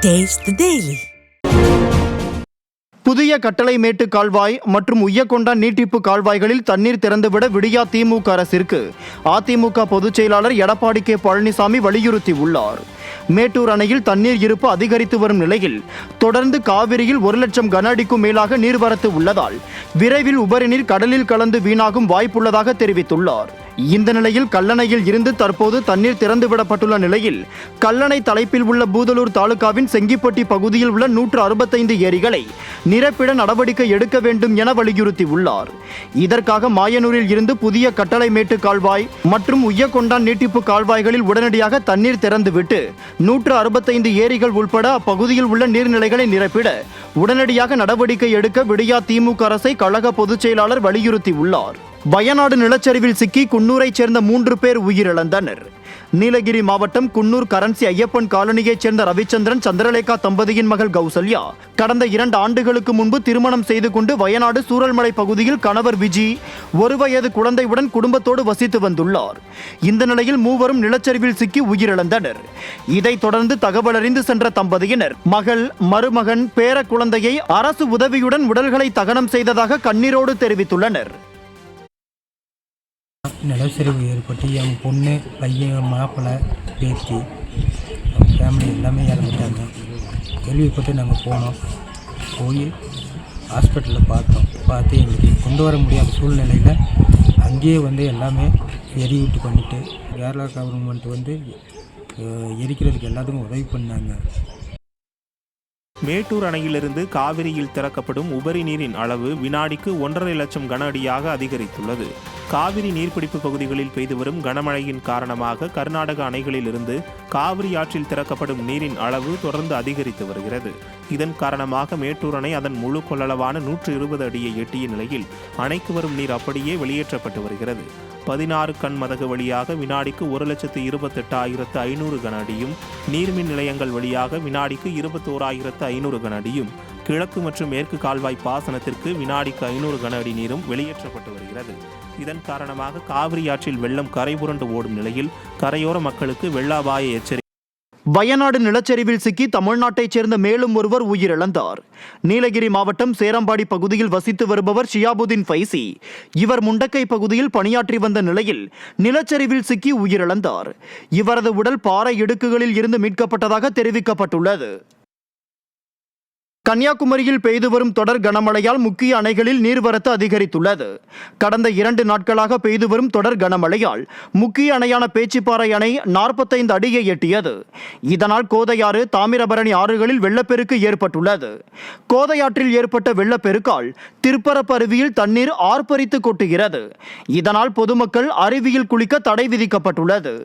Taste the Daily. புதிய கட்டளை மேட்டு கால்வாய் மற்றும் உய்யக்கொண்டான் நீட்டிப்பு கால்வாய்களில் தண்ணீர் திறந்துவிட விடியா திமுக அரசிற்கு அதிமுக பொதுச் செயலாளர் எடப்பாடி கே பழனிசாமி வலியுறுத்தியுள்ளார். மேட்டூர் அணையில் தண்ணீர் இருப்பு அதிகரித்து வரும் நிலையில் தொடர்ந்து காவிரியில் 1,00,000 கன அடிக்கும் மேலாக நீர்வரத்து உள்ளதால் விரைவில் உபரிநீர் கடலில் கலந்து வீணாகும் வாய்ப்புள்ளதாக தெரிவித்துள்ளார். இந்த நிலையில் கல்லணையில் இருந்து தற்போது தண்ணீர் திறந்துவிடப்பட்டுள்ள நிலையில் கல்லணை தலைப்பில் உள்ள பூதலூர் தாலுகாவின் செங்கிப்பட்டி பகுதியில் உள்ள 165 ஏரிகளை நிரப்பிட நடவடிக்கை எடுக்க வேண்டும் என வலியுறுத்தியுள்ளார். இதற்காக மாயனூரில் இருந்து புதிய கட்டளை மேட்டு கால்வாய் மற்றும் உய்யக்கொண்டான் நீட்டிப்பு கால்வாய்களில் உடனடியாக தண்ணீர் திறந்துவிட்டு 165 ஏரிகள் உட்பட அப்பகுதியில் உள்ள நீர்நிலைகளை நிரப்பிட உடனடியாக நடவடிக்கை எடுக்க விடியா திமுக அரசை கழக பொதுச் செயலாளர் வலியுறுத்தியுள்ளார். வயநாடு நிலச்சரிவில் சிக்கி குன்னூரைச் சேர்ந்த 3 பேர் உயிரிழந்தனர். நீலகிரி மாவட்டம் குன்னூர் கரன்சி ஐயப்பன் காலனியைச் சேர்ந்த ரவிச்சந்திரன் சந்திரலேகா தம்பதியின் மகள் கௌசல்யா கடந்த 2 ஆண்டுகளுக்கு முன்பு திருமணம் செய்து கொண்டு வயநாடு சூரல்மலை பகுதியில் கணவர் விஜி 1 வயது குழந்தையுடன் குடும்பத்தோடு வசித்து வந்துள்ளார். இந்த நிலையில் மூவரும் நிலச்சரிவில் சிக்கி உயிரிழந்தனர். இதைத் தொடர்ந்து தகவலறிந்து சென்ற தம்பதியினர் மகள், மருமகன், பேர குழந்தையை அரசு உதவியுடன் உடல்களை தகனம் செய்ததாக கண்ணீரோடு தெரிவித்துள்ளனர். நிலச்சரிவு ஏற்பட்டு என் பொண்ணு, பையன், மாப்பிள்ளை, பேத்தி, ஃபேமிலி எல்லாமே இறந்துட்டாங்க. கேள்விப்பட்டு நாங்கள் போய் ஹாஸ்பிட்டலில் பார்த்து எங்களுக்கு கொண்டு வர முடியாத சூழ்நிலையில் அங்கேயே எல்லாமே எரிவிட்டு பண்ணிவிட்டு கேரளா கவர்மெண்ட் எரிக்கிறதுக்கு எல்லாத்துக்கும் உதவி பண்ணாங்க. மேட்டூர் அணையிலிருந்து காவிரியில் திறக்கப்படும் உபரி நீரின் அளவு வினாடிக்கு 1.5 லட்சம் கன அடியாக அதிகரித்துள்ளது. காவிரி நீர்பிடிப்பு பகுதிகளில் பெய்து வரும் கனமழையின் காரணமாக கர்நாடக அணைகளிலிருந்து காவிரி ஆற்றில் திறக்கப்படும் நீரின் அளவு தொடர்ந்து அதிகரித்து வருகிறது. இதன் காரணமாக மேட்டூர் அணை அதன் முழு கொள்ளளவான 120 அடியை எட்டிய நிலையில் அணைக்கு வரும் நீர் அப்படியே வெளியேற்றப்பட்டு வருகிறது. 16 கண் மதகு வழியாக வினாடிக்கு 1,28,500 கன அடியும், நீர்மின் நிலையங்கள் வழியாக வினாடிக்கு 21,500 கன அடியும், கிழக்கு மற்றும் மேற்கு கால்வாய் பாசனத்திற்கு வினாடிக்கு 500 கன அடி நீரும் வெளியேற்றப்பட்டு வருகிறது. இதன் காரணமாக காவிரி ஆற்றில் வெள்ளம் கரைபுரண்டு ஓடும் நிலையில் கரையோர மக்களுக்கு வெள்ள அபாய எச்சரிக்கை. வயநாடு நிலச்சரிவில் சிக்கி தமிழ்நாட்டைச் சேர்ந்த மேலும் ஒருவர் உயிரிழந்தார். நீலகிரி மாவட்டம் சேரம்பாடி பகுதியில் வசித்து வருபவர் ஷியாபுதீன் ஃபைசி. இவர் முண்டக்கை பகுதியில் பணியாற்றி வந்த நிலையில் நிலச்சரிவில் சிக்கி உயிரிழந்தார். இவரது உடல் பாறை இடுக்குகளில் இருந்து மீட்கப்பட்டதாக தெரிவிக்கப்பட்டுள்ளது. கன்னியாகுமரியில் பெய்து வரும் தொடர் கனமழையால் முக்கிய அணைகளில் நீர்வரத்து அதிகரித்துள்ளது. கடந்த 2 நாட்களாக பெய்து வரும் தொடர் கனமழையால் முக்கிய அணையான பேச்சிப்பாறை அணை 45 அடியை எட்டியது. இதனால் கோதையாறு, தாமிரபரணி ஆறுகளில் வெள்ளப்பெருக்கு ஏற்பட்டுள்ளது. கோதையாற்றில் ஏற்பட்ட வெள்ளப்பெருக்கால் திருப்பரப்பு அருவியில் தண்ணீர் ஆர்ப்பரித்து கொட்டுகிறது. இதனால் பொதுமக்கள் அருவியில் குளிக்க தடை விதிக்கப்பட்டுள்ளது.